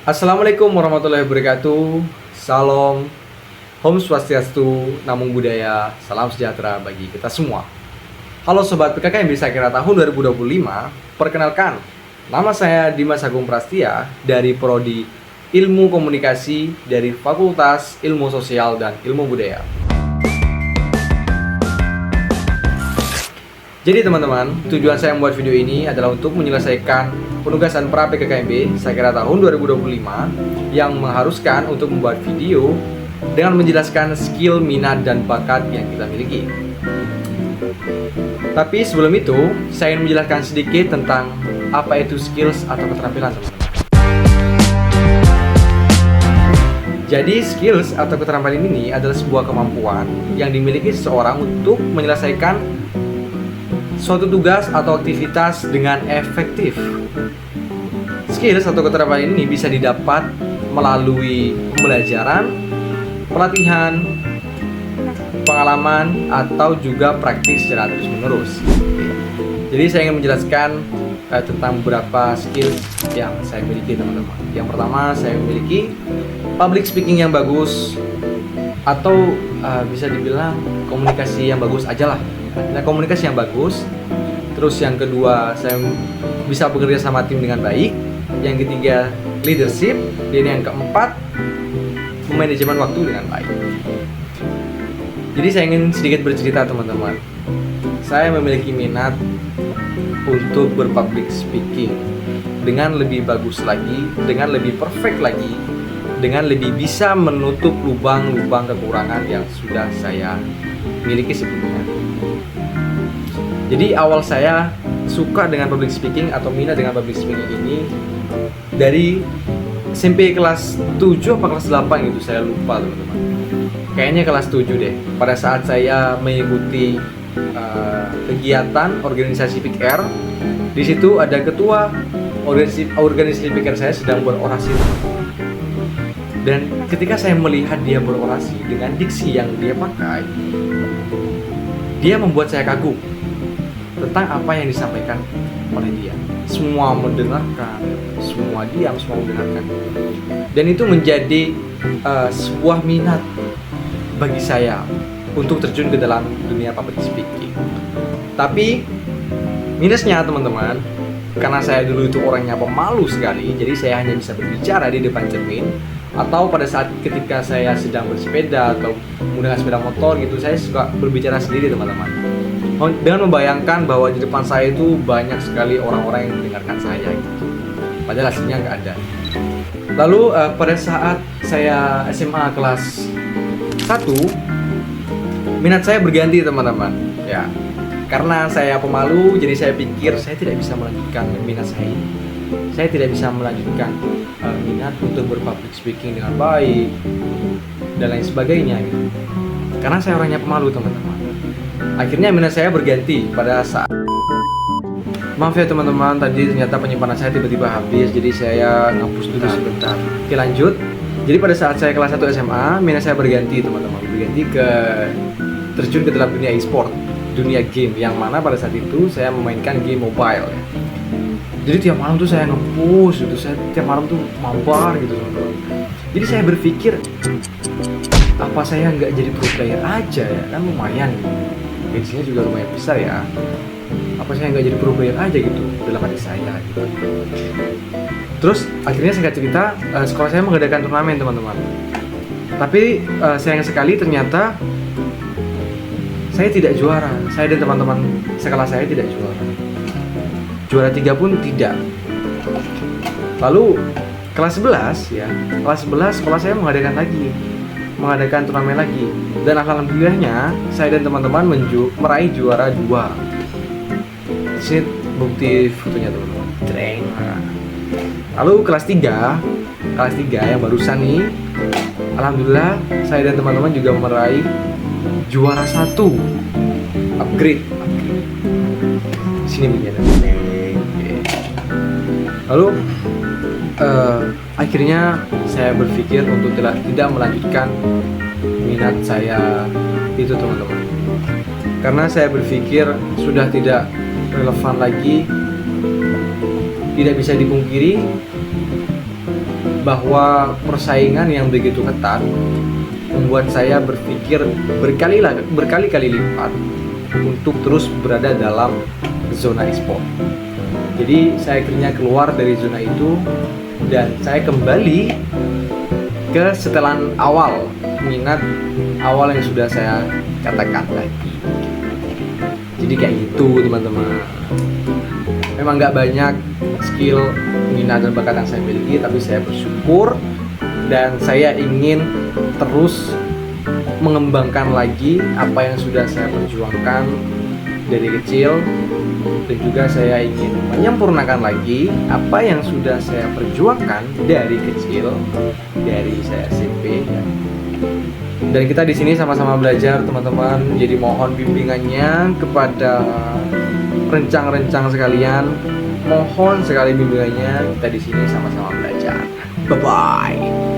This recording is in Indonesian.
Assalamualaikum warahmatullahi wabarakatuh. Salam, Om Swastiastu, Namo Buddhaya, salam sejahtera bagi kita semua. Halo Sobat PKKMB Sakira tahun 2025. Perkenalkan, nama saya Dimas Agung Prastia dari Prodi Ilmu Komunikasi dari Fakultas Ilmu Sosial dan Ilmu Budaya. Jadi teman-teman, tujuan saya membuat video ini adalah untuk menyelesaikan penugasan pra PKKMB Sakira tahun 2025 yang mengharuskan untuk membuat video dengan menjelaskan skill, minat, dan bakat yang kita miliki. Tapi sebelum itu, saya ingin menjelaskan sedikit tentang apa itu skills atau keterampilan, teman-teman. Jadi skills atau keterampilan ini adalah sebuah kemampuan yang dimiliki seseorang untuk menyelesaikan suatu tugas atau aktivitas dengan efektif. Skills atau keterampilan ini bisa didapat melalui pembelajaran, pelatihan, pengalaman, atau juga praktis secara terus-menerus. Jadi saya ingin menjelaskan tentang beberapa skills yang saya miliki, teman-teman. Yang pertama, saya memiliki public speaking yang bagus, atau bisa dibilang komunikasi yang bagus aja lah. Nah, komunikasi yang bagus. Terus yang kedua, saya bisa bekerja sama tim dengan baik. Yang ketiga, leadership. Dan yang keempat, manajemen waktu dengan baik. Jadi saya ingin sedikit bercerita, teman-teman. Saya memiliki minat untuk berpublic speaking dengan lebih bagus lagi, dengan lebih perfect lagi, dengan lebih bisa menutup lubang-lubang kekurangan yang sudah saya miliki sebelumnya. Jadi awal saya suka dengan public speaking atau minat dengan public speaking ini dari SMP kelas 7 apa kelas 8 gitu, saya lupa, teman-teman. Kayaknya kelas 7 deh. Pada saat saya mengikuti kegiatan organisasi PIKR, di situ ada ketua organisasi PIKR saya sedang berorasi. Dan ketika saya melihat dia berorasi dengan diksi yang dia pakai, dia membuat saya kagum tentang apa yang disampaikan oleh dia. Semua mendengarkan, semua diam, semua mendengarkan. Dan itu menjadi sebuah minat bagi saya untuk terjun ke dalam dunia public speaking. Tapi minusnya, teman-teman, karena saya dulu itu orangnya pemalu sekali, jadi saya hanya bisa berbicara di depan cermin, atau pada saat ketika saya sedang bersepeda atau menggunakan sepeda motor gitu, saya suka berbicara sendiri, teman-teman, dengan membayangkan bahwa di depan saya itu banyak sekali orang-orang yang mendengarkan saya gitu. Padahal aslinya nggak ada. Lalu pada saat saya SMA kelas 1, minat saya berganti, teman-teman. Ya, karena saya pemalu, jadi saya pikir saya tidak bisa melanjutkan minat saya ini. Saya tidak bisa melanjutkan minat untuk berpublic speaking dengan baik dan lain sebagainya gitu. Karena saya orangnya pemalu, teman-teman. Akhirnya minat saya berganti pada saat, maaf ya teman-teman, tadi ternyata penyimpanan saya tiba-tiba habis, jadi saya ngapus dulu sebentar. Oke, lanjut. Jadi pada saat saya kelas 1 SMA, minat saya berganti, teman-teman. Berganti ke terjun ke dalam dunia e-sport, dunia game, yang mana pada saat itu saya memainkan game mobile ya. Jadi tiap malam tuh saya nge-push gitu, saya tiap malam tuh mabar gitu, teman-teman. Jadi saya berpikir, apa saya nggak jadi pro player aja ya, kan lumayan gitu. Gajinya juga lumayan besar ya. Apa saya nggak jadi pro player aja gitu dalam hati saya gitu. Terus akhirnya singkat cerita, sekolah saya mengadakan turnamen, teman-teman. Tapi sayang sekali ternyata saya tidak juara. Saya dan teman-teman sekelas saya tidak juara. Juara 3 pun tidak. Lalu kelas 11 ya, kelas 11 sekolah saya mengadakan turnamen lagi, dan alhamdulillahnya saya dan teman-teman meraih juara 2. Sini bukti fotonya, teman-teman. Lalu kelas 3 yang barusan nih, alhamdulillah saya dan teman-teman juga meraih juara 1. Upgrade. Sini begini. Lalu akhirnya saya berpikir untuk tidak melanjutkan minat saya itu, teman-teman, karena saya berpikir sudah tidak relevan lagi. Tidak bisa dipungkiri bahwa persaingan yang begitu ketat membuat saya berpikir berkali-kali lipat untuk terus berada dalam zona e-sport. Jadi saya akhirnya keluar dari zona itu dan saya kembali ke setelan awal, minat awal yang sudah saya katakan tadi. Jadi kayak gitu teman-teman. Memang nggak banyak skill, minat dan bakat yang saya miliki, tapi saya bersyukur dan saya ingin terus mengembangkan lagi apa yang sudah saya perjuangkan dari kecil, dan juga saya ingin menyempurnakan lagi apa yang sudah saya perjuangkan dari kecil, dari saya SMP ya. Dan kita di sini sama-sama belajar teman-teman. Jadi mohon bimbingannya kepada rencang-rencang sekalian. Mohon sekali bimbingannya, kita di sini sama-sama belajar. Bye bye.